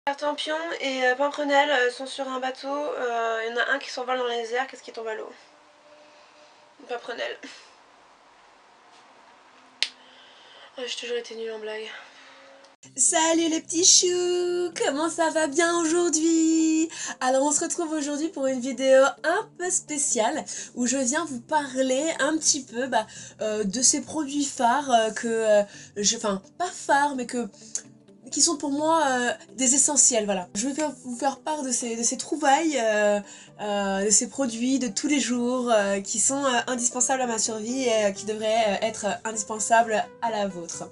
Tartampion et Pimprenel sont sur un bateau. Il y en a un qui s'envole dans les airs. Qu'est-ce qui tombe à l'eau? Pimprenel. Oh, j'ai toujours été nulle en blague. Salut les petits choux, comment ça va bien aujourd'hui? Alors on se retrouve aujourd'hui pour une vidéo un peu spéciale où je viens vous parler un petit peu de ces produits phares enfin pas phares mais qui sont pour moi des essentiels, voilà. Je vais vous faire part de ces trouvailles, de ces produits de tous les jours qui sont indispensables à ma survie et qui devraient être indispensables à la vôtre.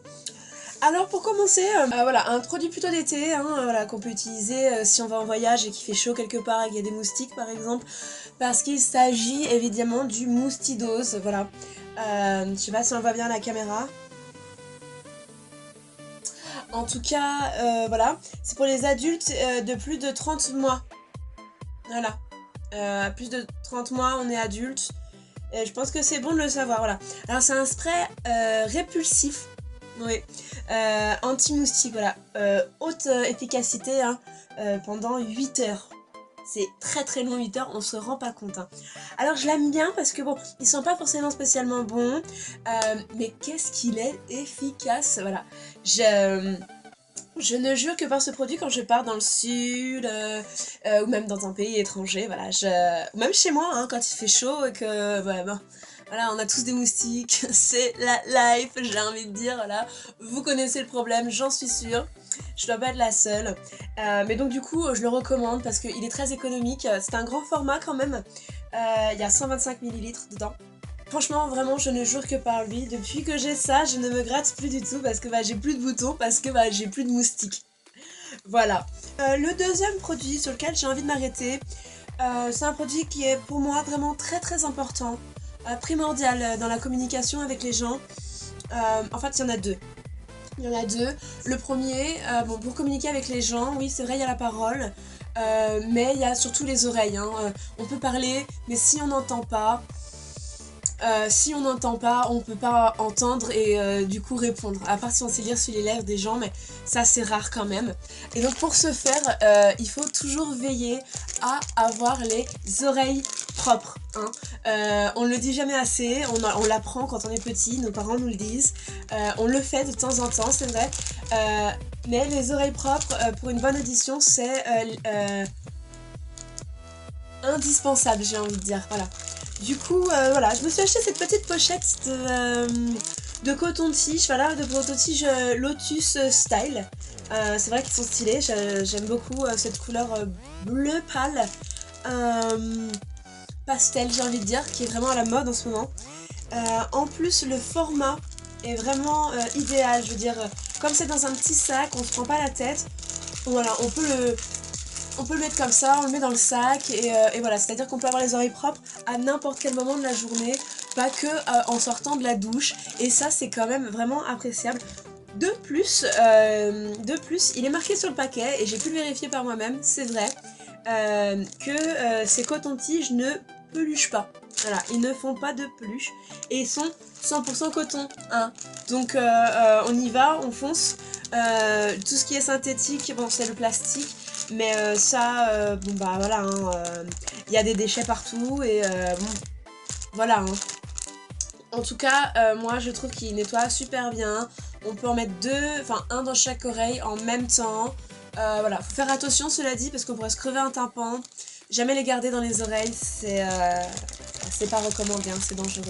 Alors pour commencer, voilà, un produit plutôt d'été, voilà, qu'on peut utiliser si on va en voyage et qu'il fait chaud quelque part et qu'il y a des moustiques par exemple, parce qu'il s'agit évidemment du Moustidose, voilà. Je sais pas si on voit bien la caméra. En tout cas, voilà, c'est pour les adultes de plus de 30 mois. Voilà, à plus de 30 mois, on est adulte. Et je pense que c'est bon de le savoir, voilà. Alors c'est un spray répulsif, oui, anti-moustique, voilà. Haute efficacité pendant 8 heures. C'est très très long, 8 heures, on se rend pas compte. Alors je l'aime bien parce que bon, ils sont pas forcément spécialement bons, mais qu'est-ce qu'il est efficace, voilà. Je ne jure que par ce produit quand je pars dans le sud ou même dans un pays étranger, voilà, ou même chez moi quand il fait chaud et que voilà, on a tous des moustiques, c'est la life, j'ai envie de dire, voilà. Vous connaissez le problème, j'en suis sûre, je dois pas être la seule. Mais donc du coup, je le recommande parce qu'il est très économique, c'est un grand format quand même, il y a 125 ml dedans. Franchement, vraiment, je ne jure que par lui. Depuis que j'ai ça, je ne me gratte plus du tout parce que j'ai plus de boutons, parce que j'ai plus de moustiques. Voilà. Le deuxième produit sur lequel j'ai envie de m'arrêter, c'est un produit qui est pour moi vraiment très très important, primordial dans la communication avec les gens. En fait, il y en a deux. Il y en a deux. Le premier, bon, pour communiquer avec les gens, oui, c'est vrai, il y a la parole, mais il y a surtout les oreilles. On peut parler, mais si on n'entend pas, on peut pas entendre et du coup répondre. À part si on sait lire sur les lèvres des gens, mais ça c'est rare quand même. Et donc pour ce faire, il faut toujours veiller à avoir les oreilles propres. On le dit jamais assez, on l'apprend quand on est petit, nos parents nous le disent. On le fait de temps en temps, c'est vrai. Mais les oreilles propres, pour une bonne audition, c'est indispensable, j'ai envie de dire. Voilà. Du coup, voilà, je me suis acheté cette petite pochette de coton-tige, voilà, de coton-tige Lotus Style. C'est vrai qu'ils sont stylés, j'aime beaucoup cette couleur bleu pâle, pastel, j'ai envie de dire, qui est vraiment à la mode en ce moment. En plus, le format est vraiment idéal, je veux dire, comme c'est dans un petit sac, on se prend pas la tête. Voilà, on peut le mettre comme ça, on le met dans le sac et voilà, c'est à dire qu'on peut avoir les oreilles propres à n'importe quel moment de la journée, pas que en sortant de la douche, et ça c'est quand même vraiment appréciable. De plus, il est marqué sur le paquet, et j'ai pu le vérifier par moi-même, c'est vrai, que ces cotons-tiges ne peluchent pas. Voilà, ils ne font pas de peluche, et ils sont 100% coton, Donc on y va, on fonce. Tout ce qui est synthétique, bon c'est le plastique, mais bon voilà, y a des déchets partout et bon, voilà. En tout cas, moi je trouve qu'il nettoie super bien. On peut en mettre un dans chaque oreille en même temps. Voilà, faut faire attention cela dit parce qu'on pourrait se crever un tympan. Jamais les garder dans les oreilles, c'est pas recommandé, c'est dangereux.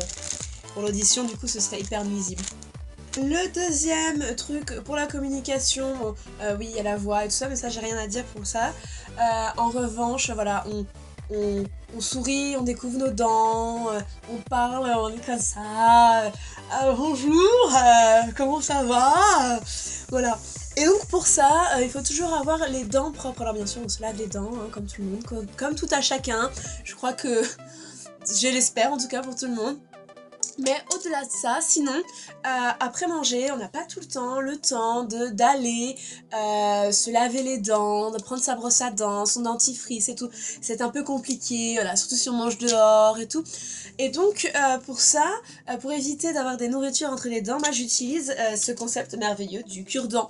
Pour l'audition, du coup, ce serait hyper nuisible. Le deuxième truc pour la communication, oui, il y a la voix et tout ça, mais ça, j'ai rien à dire pour ça. En revanche, voilà, on sourit, on découvre nos dents, on parle, on est comme ça. Bonjour, comment ça va? Voilà. Et donc pour ça, il faut toujours avoir les dents propres. Alors bien sûr, on se lave les dents, comme tout le monde, comme tout à chacun. Je crois que, je l'espère en tout cas pour tout le monde. Mais au-delà de ça, sinon, après manger, on n'a pas tout le temps d'aller se laver les dents, de prendre sa brosse à dents, son dentifrice et tout. C'est un peu compliqué, voilà, surtout si on mange dehors et tout. Et donc, pour ça, pour éviter d'avoir des nourritures entre les dents, moi j'utilise ce concept merveilleux du cure-dent.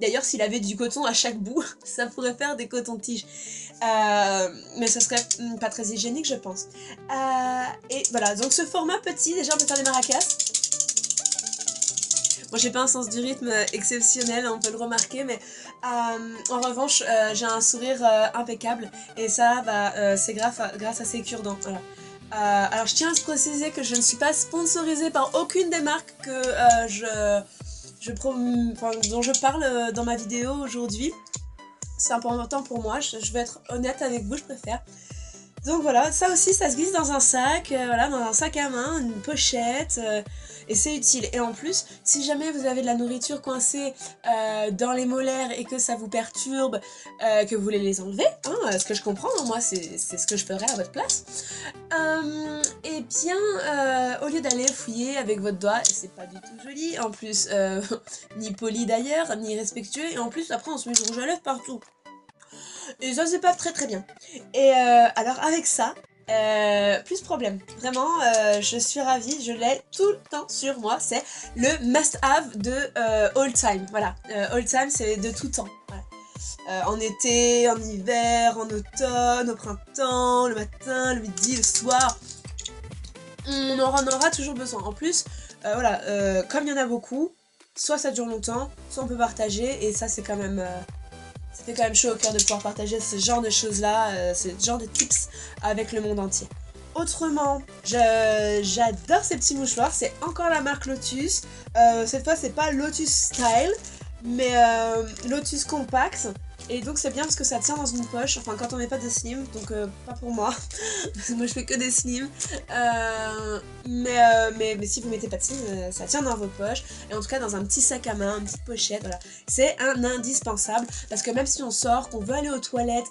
D'ailleurs, s'il avait du coton à chaque bout, ça pourrait faire des cotons-tiges. Mais ce serait pas très hygiénique, je pense. Et voilà, donc ce format petit, déjà on peut faire des maracas. Moi j'ai pas un sens du rythme exceptionnel, on peut le remarquer, mais en revanche j'ai un sourire impeccable et ça c'est grâce à ces cure-dents. Voilà. Alors je tiens à préciser que je ne suis pas sponsorisée par aucune des marques que dont je parle dans ma vidéo aujourd'hui. C'est important pour moi, je vais être honnête avec vous, je préfère. Donc voilà, ça aussi ça se glisse dans un sac, voilà, dans un sac à main, une pochette, et c'est utile. Et en plus, si jamais vous avez de la nourriture coincée dans les molaires et que ça vous perturbe, que vous voulez les enlever, hein, ce que je comprends, hein, moi c'est ce que je ferais à votre place, et bien au lieu d'aller fouiller avec votre doigt, et c'est pas du tout joli, en plus ni poli d'ailleurs, ni respectueux, et en plus après on se met du rouge à lèvres partout. Et ça c'est pas très bien. Et alors avec ça, plus problème. Vraiment, je suis ravie, je l'ai tout le temps sur moi. C'est le must-have de all time. Voilà, all time c'est de tout temps. Voilà. En été, en hiver, en automne, au printemps, le matin, le midi, le soir. On en aura toujours besoin. En plus, voilà, comme il y en a beaucoup, soit ça dure longtemps, soit on peut partager. Et ça c'est quand même... ça fait quand même chaud au cœur de pouvoir partager ce genre de choses-là, ce genre de tips avec le monde entier. Autrement, j'adore ces petits mouchoirs, c'est encore la marque Lotus. Cette fois, c'est pas Lotus Style, mais Lotus Compact. Et donc c'est bien parce que ça tient dans une poche, enfin quand on met pas de slim, donc pas pour moi, parce que moi je fais que des slims, mais si vous mettez pas de slim, ça tient dans vos poches, et en tout cas dans un petit sac à main, une petite pochette, voilà. C'est un indispensable, parce que même si on sort, qu'on veut aller aux toilettes,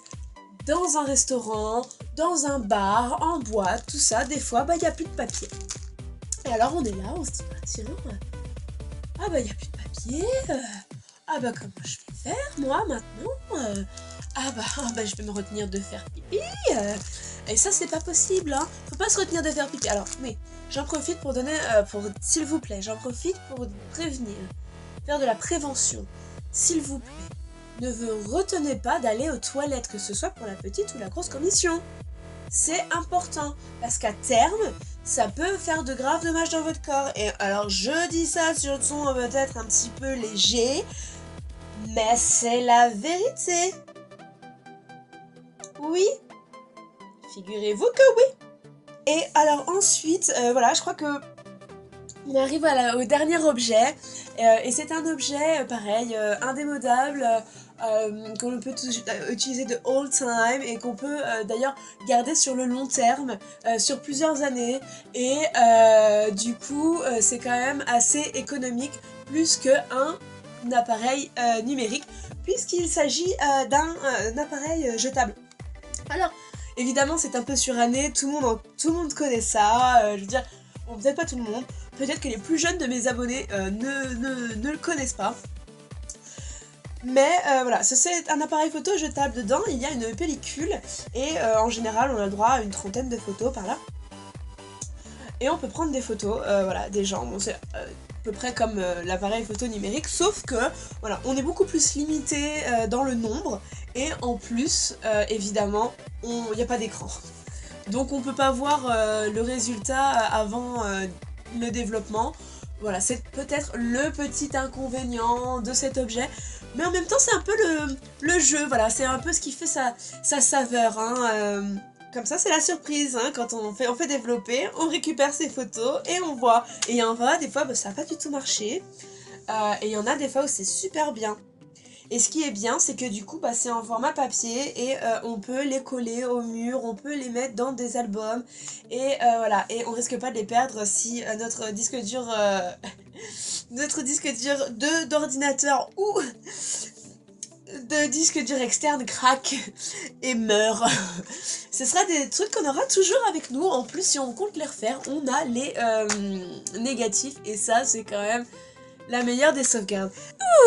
dans un restaurant, dans un bar, en boîte, tout ça, des fois, il n'y a plus de papier. Et alors on est là, on se dit, tiens, il n'y a plus de papier, comment je vais faire moi maintenant, je vais me retenir de faire pipi, et ça c'est pas possible, hein. Faut pas se retenir de faire pipi. Alors mais j'en profite pour donner, s'il vous plaît, j'en profite pour prévenir, faire de la prévention, s'il vous plaît, ne vous retenez pas d'aller aux toilettes, que ce soit pour la petite ou la grosse commission. C'est important, parce qu'à terme, ça peut faire de graves dommages dans votre corps. Et alors je dis ça sur le ton peut-être un petit peu léger, mais c'est la vérité. Oui, figurez-vous que oui. Et alors ensuite, voilà, je crois que on arrive au dernier objet. Et c'est un objet, pareil, indémodable, qu'on peut utiliser de all time et qu'on peut d'ailleurs garder sur le long terme, sur plusieurs années. Et du coup, c'est quand même assez économique, plus qu'un appareil numérique, puisqu'il s'agit d'un appareil jetable. Alors, évidemment, c'est un peu suranné, tout le monde connaît ça, je veux dire, bon, peut-être pas tout le monde, peut-être que les plus jeunes de mes abonnés ne le connaissent pas. Mais voilà, c'est un appareil photo jetable. Dedans, il y a une pellicule, et en général, on a le droit à une trentaine de photos par là. Et on peut prendre des photos, voilà, des gens, bon, c'est à peu près comme l'appareil photo numérique, sauf que, voilà, on est beaucoup plus limité dans le nombre, et en plus, évidemment, il n'y a pas d'écran. Donc on peut pas voir le résultat avant le développement. Voilà, c'est peut-être le petit inconvénient de cet objet, mais en même temps c'est un peu le jeu, voilà, c'est un peu ce qui fait sa saveur, hein. Comme ça c'est la surprise, hein, quand on fait développer, on récupère ses photos et on voit. Et il y en a des fois, ça n'a pas du tout marché, et il y en a des fois où c'est super bien. Et ce qui est bien, c'est que du coup, c'est en format papier, et on peut les coller au mur, on peut les mettre dans des albums, et voilà, et on risque pas de les perdre si notre disque dur d'ordinateur ou de disque dur externe craque et meurt. Ce sera des trucs qu'on aura toujours avec nous. En plus, si on compte les refaire, on a les négatifs, et ça c'est quand même la meilleure des sauvegardes.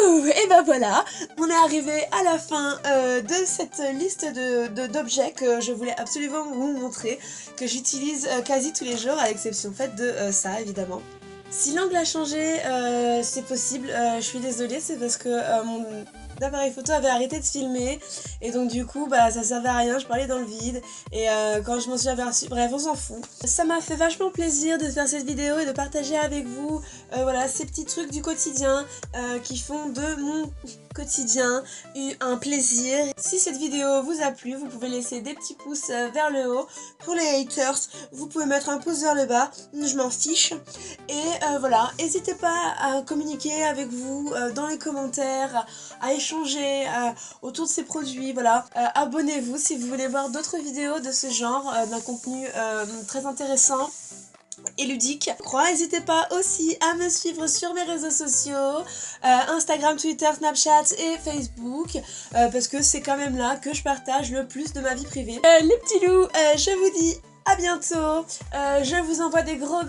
Et ben voilà, on est arrivé à la fin de cette liste d'objets que je voulais absolument vous montrer, que j'utilise quasi tous les jours, à l'exception faite de ça évidemment. Si l'angle a changé, c'est possible, je suis désolée, c'est parce que mon appareil photo avait arrêté de filmer et donc du coup bah ça servait à rien, je parlais dans le vide et quand je m'en suis aperçue, bref on s'en fout. Ça m'a fait vachement plaisir de faire cette vidéo et de partager avec vous voilà ces petits trucs du quotidien qui font de mon quotidien un plaisir. Si cette vidéo vous a plu, vous pouvez laisser des petits pouces vers le haut. Pour les haters, vous pouvez mettre un pouce vers le bas, je m'en fiche. Et voilà, n'hésitez pas à communiquer avec vous dans les commentaires, à échanger autour de ces produits, voilà. Abonnez-vous si vous voulez voir d'autres vidéos de ce genre, d'un contenu très intéressant et ludique. N'hésitez pas aussi à me suivre sur mes réseaux sociaux, Instagram, Twitter, Snapchat et Facebook, parce que c'est quand même là que je partage le plus de ma vie privée. Les petits loups, je vous dis à bientôt, je vous envoie des gros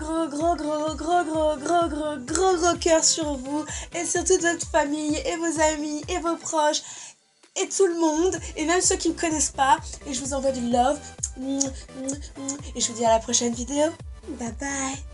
cœurs sur vous et sur toute votre famille et vos amis et vos proches et tout le monde et même ceux qui me connaissent pas, et je vous envoie du love et je vous dis à la prochaine vidéo. Bye bye.